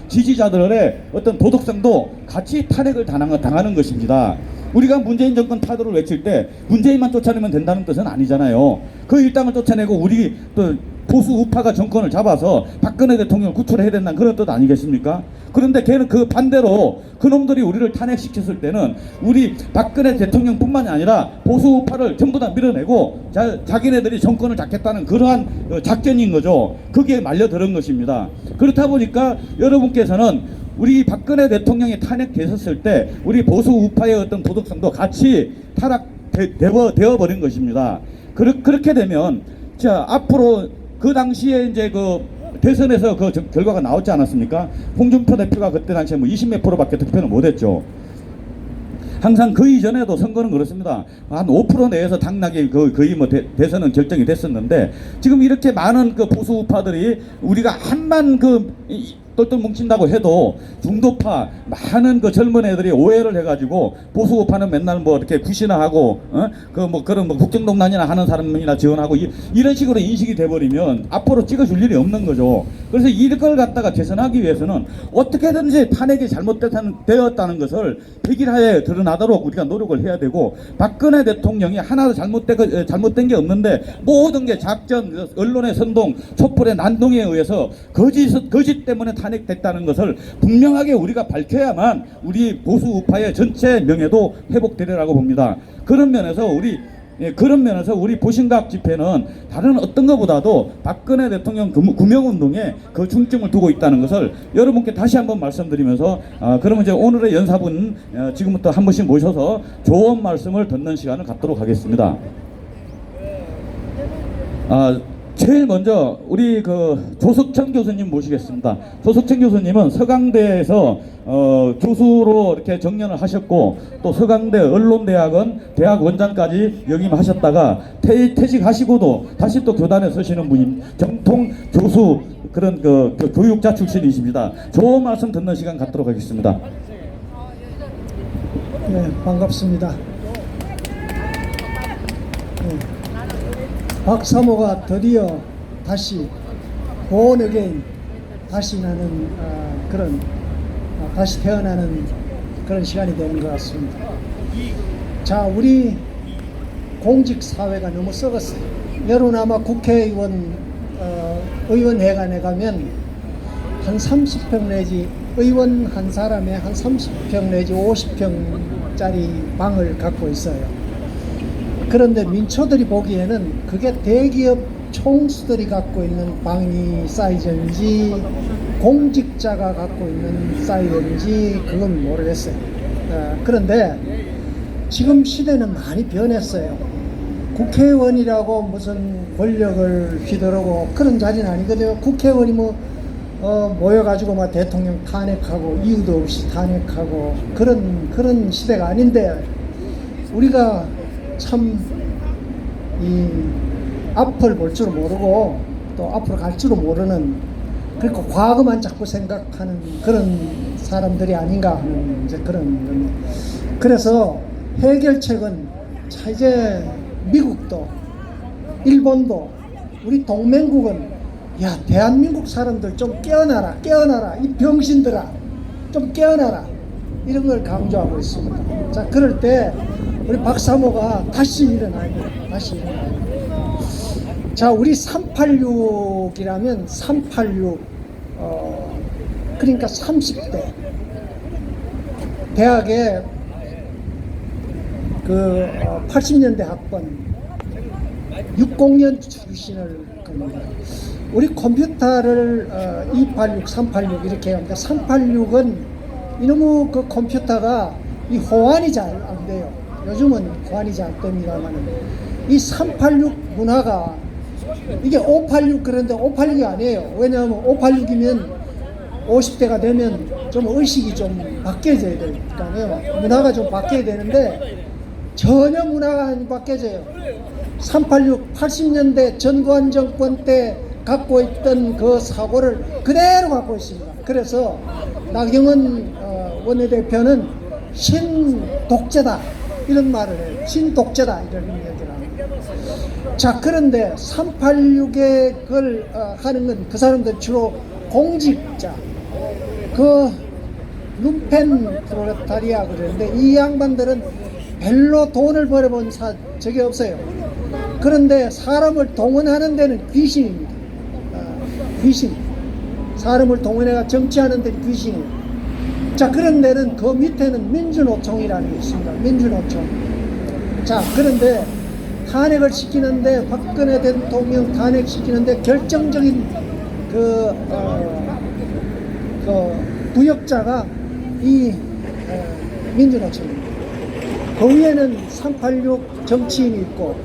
지지자들의 어떤 도덕성도 같이 탄핵을 당하는 것입니다. 우리가 문재인 정권 타도를 외칠 때 문재인만 쫓아내면 된다는 뜻은 아니잖아요. 그 일당을 쫓아내고 우리 또 보수 우파가 정권을 잡아서 박근혜 대통령을 구출해야 된다는 그런 뜻 아니겠습니까? 그런데 걔는 그 반대로 그놈들이 우리를 탄핵시켰을 때는 우리 박근혜 대통령뿐만이 아니라 보수 우파를 전부 다 밀어내고 자기네들이 정권을 잡겠다는 그러한 작전인 거죠. 그게 말려들은 것입니다. 그렇다 보니까 여러분께서는 우리 박근혜 대통령이 탄핵됐었을 때 우리 보수 우파의 어떤 도덕성도 같이 타락되어버린 것입니다. 그렇게 되면 자 앞으로 그 당시에 이제 그 대선에서 그 결과가 나왔지 않았습니까? 홍준표 대표가 그때 당시에 뭐 20몇 프로밖에 득표는 못했죠. 항상 그 이전에도 선거는 그렇습니다. 한 5% 내에서 당락이 거의 뭐 대선은 결정이 됐었는데 지금 이렇게 많은 그 보수 우파들이 우리가 한만 똘똘 뭉친다고 해도 중도파 많은 그 젊은 애들이 오해를 해가지고 보수 우파는 맨날 뭐 이렇게 굿이나 하고 그런 국정농단이나 하는 사람이나 지원하고 이런 식으로 인식이 돼버리면 앞으로 찍어줄 일이 없는 거죠. 그래서 이걸 갖다가 개선하기 위해서는 어떻게든지 탄핵이 잘못되었다는 것을 백일하에 드러나도록 우리가 노력을 해야 되고 박근혜 대통령이 하나도 잘못된 게 없는데 모든 게 작전, 언론의 선동, 촛불의 난동에 의해서 거짓 때문에 탄핵됐다는 것을 분명하게 우리가 밝혀야만 우리 보수 우파의 전체 명예도 회복되리라고 봅니다. 그런 면에서 우리 보신각 집회는 다른 어떤 것보다도 박근혜 대통령 구명운동에 그 중점을 두고 있다는 것을 여러분께 다시 한번 말씀드리면서 그러면 이제 오늘의 연사분 지금부터 한 번씩 모셔서 조언 말씀을 듣는 시간을 갖도록 하겠습니다. 제일 먼저 우리 그 조석천 교수님 모시겠습니다. 조석천 교수님은 서강대에서 교수로 이렇게 정년을 하셨고 또 서강대 언론대학원 대학 원장까지 역임하셨다가 퇴직하시고도 다시 또 교단에 서시는 분인 정통 교수 그런 그 교육자 출신이십니다. 좋은 말씀 듣는 시간 갖도록 하겠습니다. 네, 반갑습니다. 네. 박사모가 드디어 다시 born again 다시 나는 다시 태어나는 그런 시간이 되는 것 같습니다. 자, 우리 공직 사회가 너무 썩었어요. 여러분 아마 국회의원 의원회관에 가면 한 30평 내지 의원 한 사람에 한 30평 내지 50평짜리 방을 갖고 있어요. 그런데 민초들이 보기에는 그게 대기업 총수들이 갖고 있는 방이 사이즈인지 공직자가 갖고 있는 사이즈인지 그건 모르겠어요. 그런데 지금 시대는 많이 변했어요. 국회의원이라고 무슨 권력을 휘두르고 그런 자리는 아니거든요. 국회의원이 모여가지고 막 대통령 탄핵하고 이유도 없이 탄핵하고 그런 시대가 아닌데 우리가 참 이 앞을 볼 줄 모르고 또 앞으로 갈 줄은 모르는 그리고 과거만 자꾸 생각하는 그런 사람들이 아닌가 하는 이제 그런 겁니다. 그래서 해결책은 자 이제 미국도 일본도 우리 동맹국은 야 대한민국 사람들 좀 깨어나라 이 병신들아 좀 깨어나라 이런 걸 강조하고 있습니다. 자 그럴 때 우리 박사모가 다시 일어나야 돼요. 다시 일어나야 돼요. 자, 우리 386이라면 386, 그러니까 30대. 대학에 80년대 학번, 60년 출신을 겁니다. 우리 컴퓨터를 286, 386 이렇게 합니다. 386은 이놈의 그 컴퓨터가 이 호환이 잘 안 돼요. 요즘은 호환이 잘 됩니다만 이 386 문화가 이게 586 그런데 586이 아니에요. 왜냐하면 586이면 50대가 되면 좀 의식이 좀 바뀌어져야 될 거 아니에요. 문화가 좀 바뀌어야 되는데 전혀 문화가 안 바뀌어져요. 386 80년대 전두환 정권 때 갖고 있던 그 사고를 그대로 갖고 있습니다. 그래서 나경원 원내대표는 신독재다 이런 말을 해요. 신독재다 이런 얘기를 합니다. 자 그런데 386에 그걸 하는 건 그 사람들 주로 공직자 그 룸펜 프롤레타리아 그러는데 이 양반들은 별로 돈을 벌어본 적이 없어요. 그런데 사람을 동원하는 데는 귀신입니다. 귀신. 사람을 동원해가 정치하는 데는 귀신이에요. 자, 그런 데는 그 밑에는 민주노총이라는 게 있습니다. 민주노총. 자, 그런데 탄핵을 시키는데, 박근혜 대통령 탄핵시키는데 결정적인 그 부역자가 이 민주노총입니다. 그 위에는 386 정치인이 있고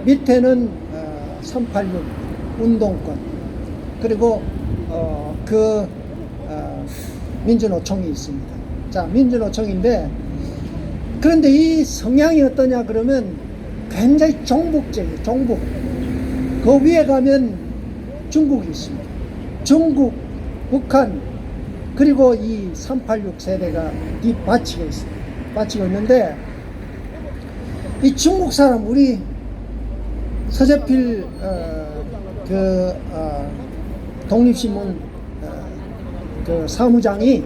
밑에는 386 운동권 그리고 민주노총이 있습니다. 자, 민주노총인데 그런데 이 성향이 어떠냐 그러면 굉장히 종북적이에요. 종북. 그 위에 가면 중국이 있습니다. 중국, 북한 그리고 이 386 세대가 뒷받치고 있습니다. 받치고 있는데 이 중국 사람 우리 서재필 독립신문 그 사무장이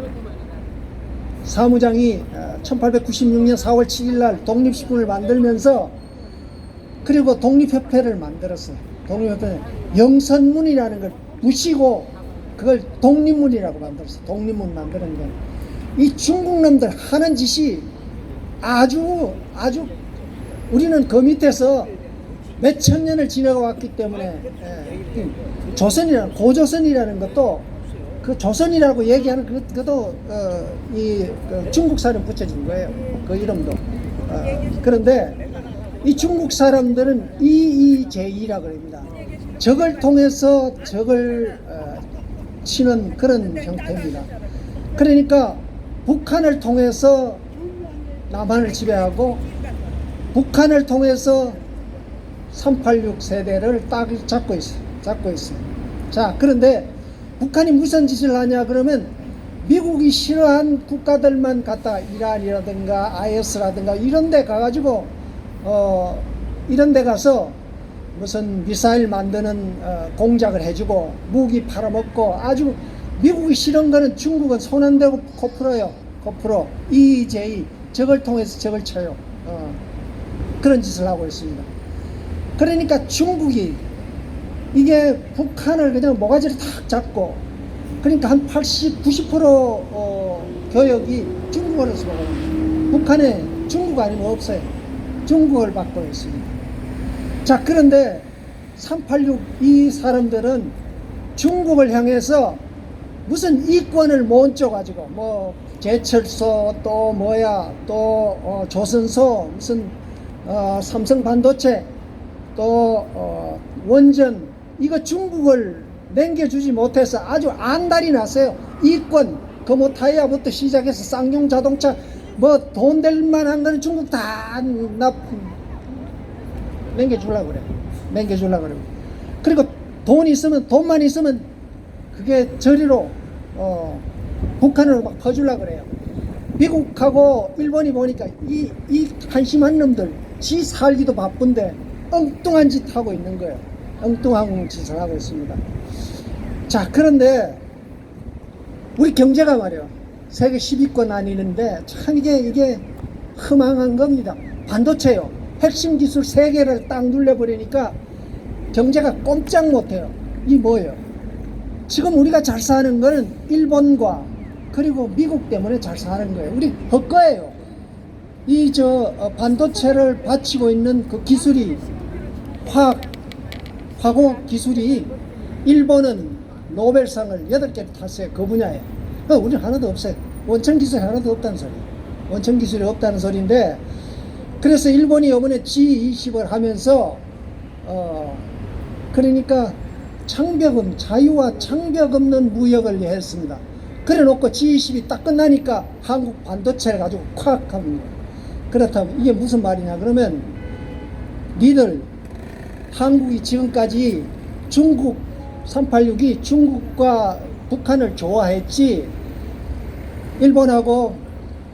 1896년 4월 7일 날 독립신문을 만들면서 그리고 독립협회를 만들었어요. 독립협회 영선문이라는 걸 부시고 그걸 독립문이라고 만들었어요. 독립문 만드는 거. 이 중국 놈들 하는 짓이 아주 우리는 그 밑에서 몇천 년을 지나가 왔기 때문에 조선이라는 고조선이라는 것도 그 조선이라고 얘기하는 그것도 그 중국 사람 붙여진 거예요. 그 이름도. 그런데 이 중국 사람들은 이의제이라고 그럽니다. 적을 통해서 적을 치는 그런 형태입니다. 그러니까 북한을 통해서 남한을 지배하고 북한을 통해서 386 세대를 딱 잡고 있어요. 자, 그런데 북한이 무슨 짓을 하냐 그러면 미국이 싫어한 국가들만 갖다 이란이라든가 IS라든가 이런 데 가가지고 이런 데 가서 무슨 미사일 만드는 공작을 해주고 무기 팔아먹고 아주 미국이 싫은 거는 중국은 손 안 대고 코 풀어요. 코 풀어. EJ 적을 통해서 적을 쳐요. 그런 짓을 하고 있습니다. 그러니까 중국이 이게 북한을 그냥 모가지를 탁 잡고 그러니까 한 80, 90% 교역이 중국어로 쓰거든요. 북한에 중국 아니면 없어요. 중국어를 받고 있습니다. 자, 그런데 386 이 사람들은 중국을 향해서 무슨 이권을 몬쪄 가지고 뭐 제철소 또 뭐야 또 조선소 무슨 삼성 반도체 또 원전 이거 중국을 남겨주지 못해서 아주 안달이 났어요. 이권 그 뭐 타이어부터 시작해서 쌍용 자동차 뭐 돈 될 만한 거는 중국 다 남겨주려고 그래. 남겨주려고 그래. 그리고 돈만 있으면 그게 저리로 북한으로 막 퍼주려고 그래요. 미국하고 일본이 보니까 이 한심한 놈들 지 살기도 바쁜데 엉뚱한 짓 하고 있는 거예요. 엉뚱한 짓을 하고 있습니다. 자, 그런데 우리 경제가 말이에요. 세계 10위권 아니는데 참 이게 허망한 겁니다. 반도체요. 핵심 기술 3개를 딱 눌려버리니까 경제가 꼼짝 못해요. 이 뭐예요? 지금 우리가 잘 사는 거는 일본과 그리고 미국 때문에 잘 사는 거예요. 우리 헛거예요. 반도체를 바치고 있는 그 기술이 화공 기술이 일본은 노벨상을 8개를 탔어요. 그 분야에. 우리는 하나도 없어요. 원천 기술이 하나도 없다는 소리. 원천 기술이 없다는 소리인데 그래서 일본이 이번에 G20을 하면서 그러니까 자유와 창벽 없는 무역을 했습니다. 그래 놓고 G20이 딱 끝나니까 한국 반도체를 가지고 콱 합니다. 그렇다면 이게 무슨 말이냐 그러면 니들 한국이 지금까지 중국 386이 중국과 북한을 좋아했지 일본하고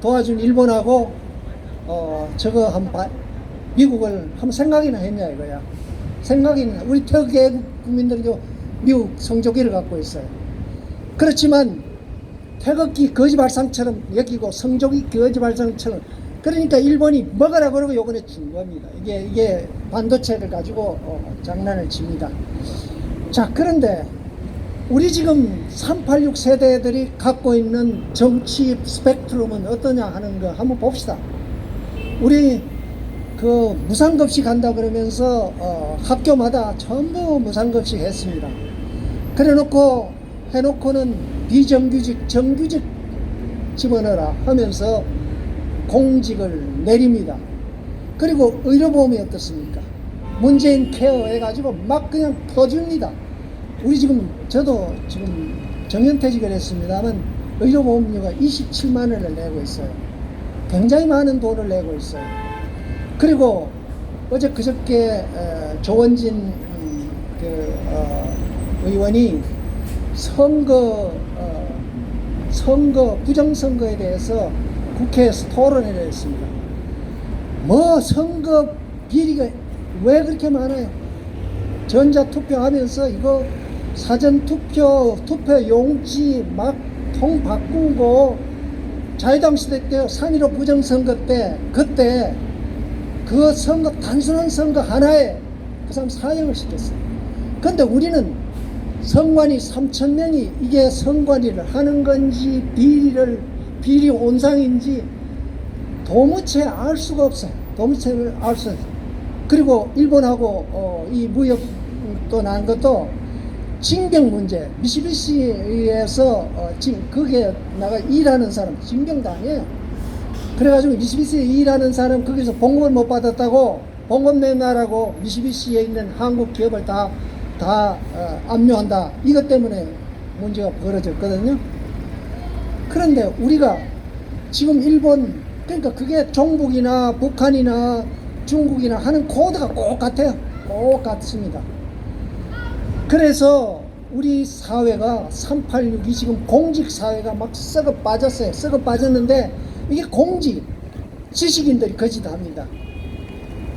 도와준 일본하고 미국을 한번 생각이나 했냐 이거야. 생각이나 우리 태극기 국민들이 미국 성조기를 갖고 있어요. 그렇지만 태극기 거지발상처럼 여기고 성조기 거지발상처럼, 그러니까 일본이 먹으라 그러고 요번에 준 겁니다. 이게 반도체를 가지고 장난을 칩니다. 자, 그런데 우리 지금 386 세대들이 갖고 있는 정치 스펙트럼은 어떠냐 하는 거 한번 봅시다. 우리 그 무상급식 한다 그러면서 학교마다 전부 무상급식 했습니다. 그래 해놓고는 비정규직, 정규직 집어넣어라 하면서 공직을 내립니다. 그리고 의료보험이 어떻습니까? 문재인 케어 해가지고 막 그냥 터집니다. 우리 저도 지금 정년퇴직을 했습니다만 의료보험료가 27만 원을 내고 있어요. 굉장히 많은 돈을 내고 있어요. 그리고 어제 그저께 조원진 의원이 부정선거에 대해서 국회에서 토론을 했습니다. 뭐 선거 비리가 왜 그렇게 많아요? 전자투표하면서 이거 사전투표, 투표용지 막 통 바꾸고, 자유당 시대 때 3.15 부정선거 때 그때 그 선거, 단순한 선거 하나에 그 사람 사형을 시켰어요. 근데 우리는 선관위 3,000명이 이게 선관위를 하는 건지 비리 온상인지 도무지 알 수가 없어요. 도무지 알 수 없어요. 그리고 일본하고 이 무역도 난 것도 징병 문제, 미쓰비시에서 지금 거기에 나가 일하는 사람 징병도 아니에요. 그래가지고 미쓰비시에 일하는 사람 거기서 봉급을 못 받았다고 봉급 내놔라고 미쓰비시에 있는 한국 기업을 다 압류한다. 이것 때문에 문제가 벌어졌거든요. 그런데 우리가 지금 일본, 그러니까 그게 종북이나 북한이나 중국이나 하는 코드가 꼭 같아요. 꼭 같습니다. 그래서 우리 사회가 386이 지금 공직 사회가 막 썩어 빠졌어요. 썩어 빠졌는데 이게 지식인들이 거짓합니다.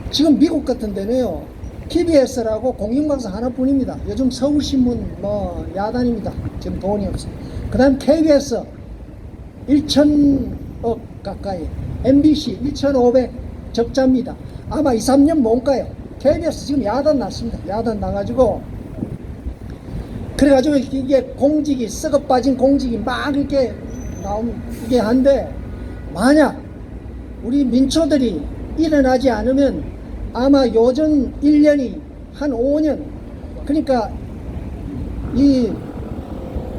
지금 미국 같은 데는요, TBS라고 공영방송 하나뿐입니다. 요즘 서울신문 뭐 야단입니다. 지금 돈이 없어요. 그 다음 KBS 1,000억 가까이, MBC 1,500 적자입니다. 아마 2, 3년 못 가요. KBS 지금 야단 났습니다. 야단 나가지고, 그래가지고 이게 공직이, 썩어 빠진 공직이 막 이렇게 나오면 이게 한데, 만약 우리 민초들이 일어나지 않으면 아마 요전 1년이 한 5년, 그러니까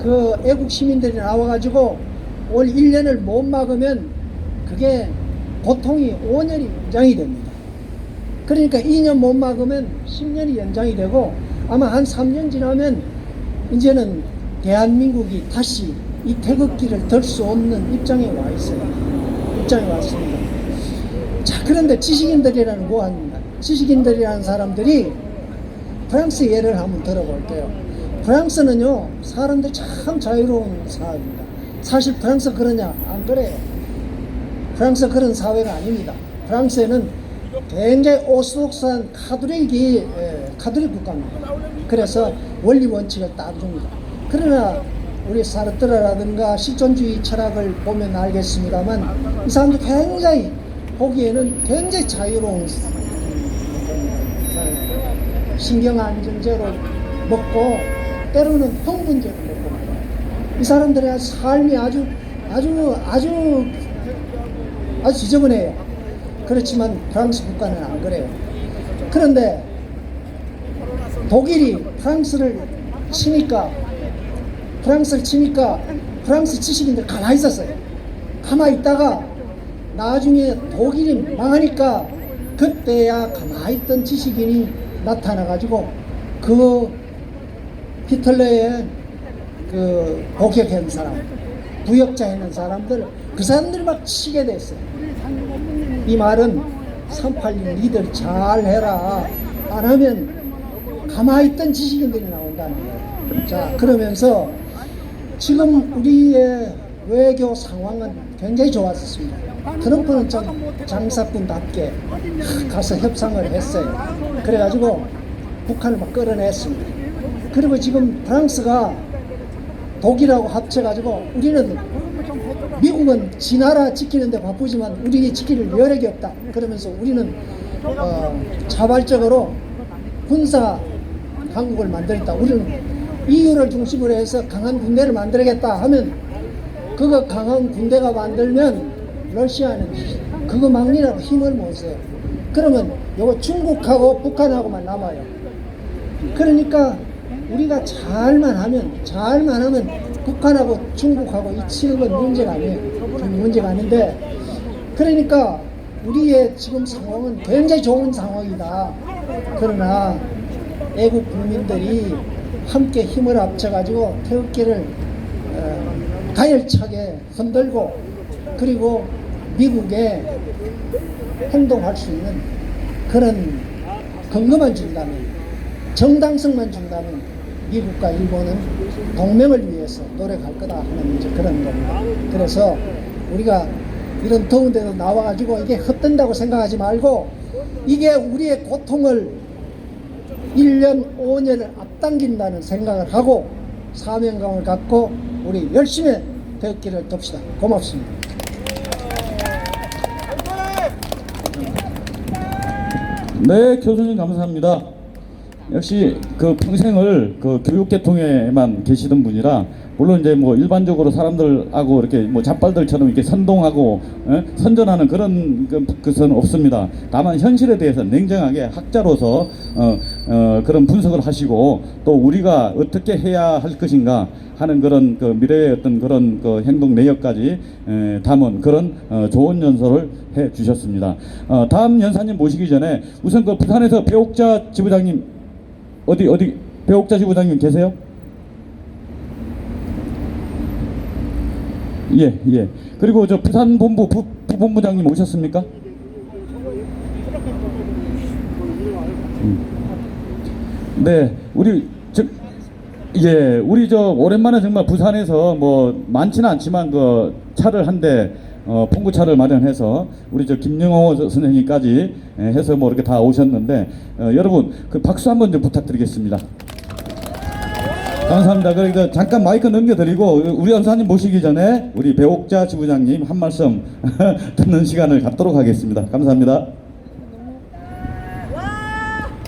그 애국 시민들이 나와가지고 올 1년을 못 막으면 그게 고통이 5년이 연장이 됩니다. 그러니까 2년 못 막으면 10년이 연장이 되고, 아마 한 3년 지나면 이제는 대한민국이 다시 이 태극기를 들 수 없는 입장에 와 있어요. 입장에 왔습니다. 자, 그런데 지식인들이라는 사람들이 프랑스 예를 한번 들어볼게요. 프랑스는요, 사람들이 참 자유로운 사회입니다. 사실 프랑스 그러냐? 안 그래요. 프랑스 그런 사회가 아닙니다. 프랑스에는 굉장히 오소독스한 카톨릭 국가입니다. 그래서 원리 원칙을 따릅니다. 그러나 우리 사르트르라든가 실존주의 철학을 보면 알겠습니다만, 이 사람들 굉장히 보기에는 굉장히 자유로운, 신경안정제로 먹고 때로는 흥분제로 먹고, 이 사람들의 삶이 아주 지저분해요. 그렇지만 프랑스 국가는 안 그래요. 그런데 독일이 프랑스를 치니까 프랑스 지식인들 가만히 있었어요. 가만히 있다가 나중에 독일이 망하니까 그때야 가만히 있던 지식인이 나타나가지고 그 히틀러의 그 복역한 사람, 부역자 있는 사람들, 그 사람들이 막 치게 됐어요. 이 말은 386 니들 잘 해라. 안 하면 가만히 있던 지식인들이 나온다는 거예요. 자, 그러면서 지금 우리의 외교 상황은 굉장히 좋았습니다. 트럼프는 좀 장사꾼답게 가서 협상을 했어요. 그래가지고 북한을 막 끌어냈습니다. 그리고 지금 프랑스가 독일하고 합쳐가지고 우리는 미국은 지 나라 지키는데 바쁘지만 우리 지킬 여력이 없다. 그러면서 우리는 자발적으로 군사 강국을 만들었다. 우리는 EU를 중심으로 해서 강한 군대를 만들겠다 하면 그거 강한 군대가 만들면 러시아는 그거 막느라고 힘을 못 써요. 그러면 요거 중국하고 북한하고만 남아요. 그러니까 우리가 잘만 하면 북한하고 중국하고 이 치는 건 문제가 아니에요. 문제가 아닌데, 그러니까 우리의 지금 상황은 굉장히 좋은 상황이다. 그러나 애국 국민들이 함께 힘을 합쳐가지고 태극기를 가열차게 흔들고, 그리고 미국에 행동할 수 있는 그런 근거만 준다면, 정당성만 준다면 미국과 일본은 동맹을 위해서 노력할 거다 하는 이제 그런 겁니다. 그래서 우리가 이런 더운 데도 나와가지고 이게 헛된다고 생각하지 말고, 이게 우리의 고통을 1년, 5년을 앞당긴다는 생각을 하고 사명감을 갖고 우리 열심히 태극기를 듭시다. 고맙습니다. 네, 교수님 감사합니다. 역시 그 평생을 그 교육계통에만 계시던 분이라, 물론 이제 뭐 일반적으로 사람들하고 이렇게 뭐 잡발들처럼 이렇게 선동하고 선전하는 그런 것은 없습니다. 다만 현실에 대해서 냉정하게 학자로서 그런 분석을 하시고, 또 우리가 어떻게 해야 할 것인가 하는 그런 그 미래의 어떤 그런 그 행동 내역까지 담은 그런 좋은 연설을 해 주셨습니다. 다음 연사님 모시기 전에 우선 그 부산에서 배옥자 지부장님, 어디 배옥자 지부장님 계세요? 예. 그리고 저 부산 본부 부본부장님 오셨습니까? 네, 우리 저 오랜만에 정말 부산에서 뭐 많지는 않지만 그 차를 한 대 봉구차를 마련해서 우리 저 김영호 선생님까지 해서 뭐 이렇게 다 오셨는데, 여러분 그 박수 한번 좀 부탁드리겠습니다. 감사합니다. 그러니까 잠깐 마이크 넘겨드리고 우리 연사님 모시기 전에 우리 배옥자 지부장님 한 말씀 듣는 시간을 갖도록 하겠습니다. 감사합니다.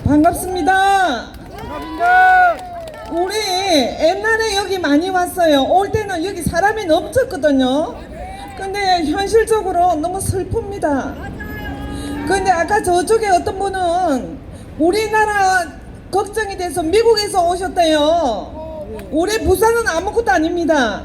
반갑습니다. 우리 옛날에 여기 많이 왔어요. 올 때는 여기 사람이 넘쳤거든요. 근데 현실적으로 너무 슬픕니다. 근데 아까 저쪽에 어떤 분은 우리나라 걱정이 돼서 미국에서 오셨대요. 우리 부산은 아무것도 아닙니다.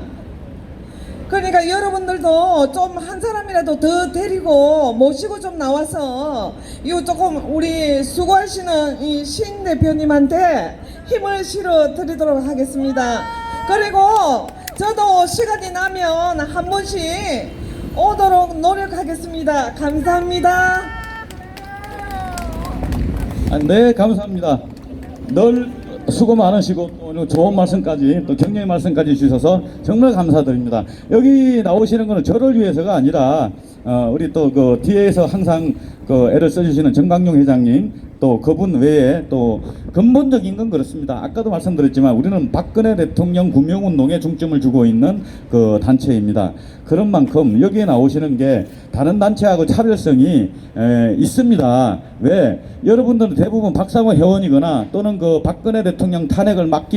그러니까 여러분들도 좀 한 사람이라도 더 데리고 모시고 좀 나와서 이거 조금 우리 수고하시는 이 신 대표님한테 힘을 실어 드리도록 하겠습니다. 그리고 저도 시간이 나면 한 번씩 오도록 노력하겠습니다. 감사합니다. 네, 감사합니다. 늘 수고 많으시고 또 좋은 말씀까지, 또 격려의 말씀까지 주셔서 정말 감사드립니다. 여기 나오시는 것은 저를 위해서가 아니라 우리 또 그 뒤에서 항상 그 애를 써주시는 정강용 회장님, 또 그분 외에 또 근본적인 건 그렇습니다. 아까도 말씀드렸지만 우리는 박근혜 대통령 구명운동에 중점을 주고 있는 그 단체입니다. 그런 만큼 여기에 나오시는 게 다른 단체하고 차별성이 있습니다. 왜? 여러분들은 대부분 박사모 회원이거나 또는 그 박근혜 대통령 탄핵을 막기